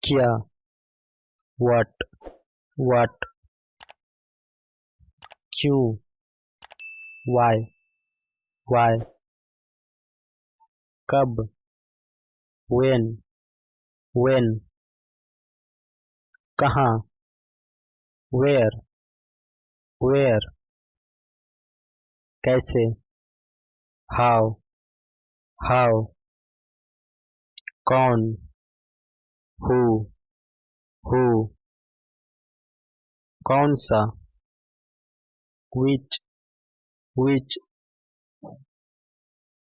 क्या, what, क्यों, why, कब, when, कहाँ, where, कैसे, how, कौन, who, कौन सा, which,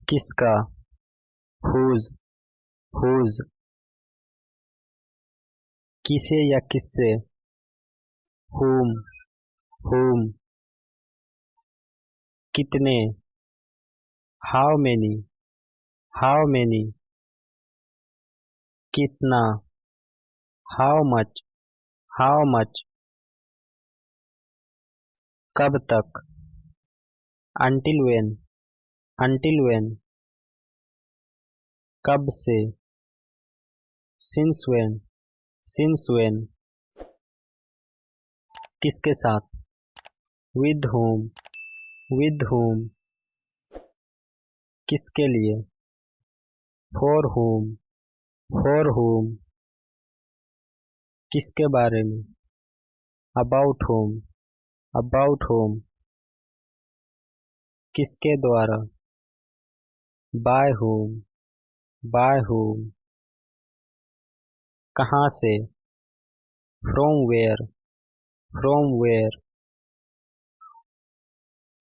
किसका, whose, किसे या किससे, whom, कितने, how many, कितना, how much, कब तक, until when, कब से, since when, किसके साथ, with whom, किसके लिए, for whom, किसके बारे में, about whom, किसके द्वारा, by whom, कहाँ से, from where,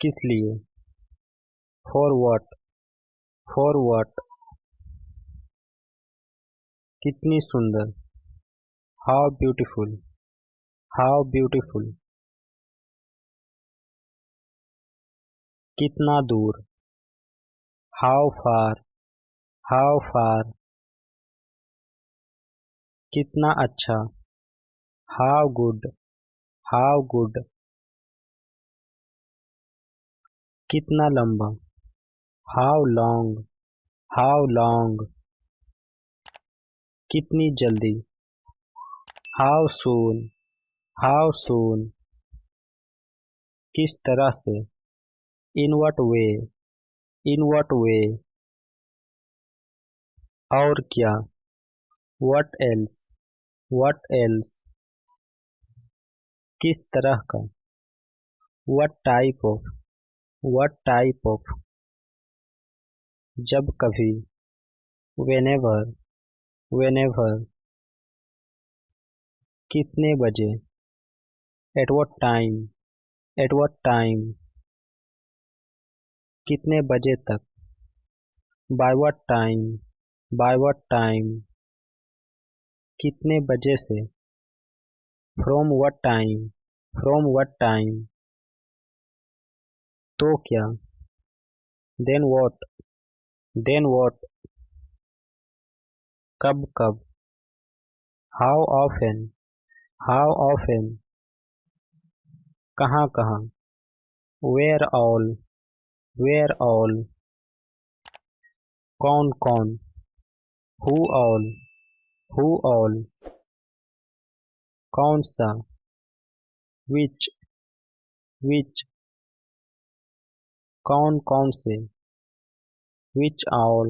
किस लिए, for what, कितनी सुंदर, how beautiful, कितना दूर, how far, कितना अच्छा, how good, कितना लंबा, how long, कितनी जल्दी, how soon, किस तरह से, in what way, और क्या, what else, किस तरह का, what type of, जब कभी, whenever, कितने बजे, at what time, कितने बजे तक, by what time, कितने बजे से, from what time, तो क्या, then what, कब, how often, कहाँ, where all, कौन, who all, कौन सा, which, कौन से, which all,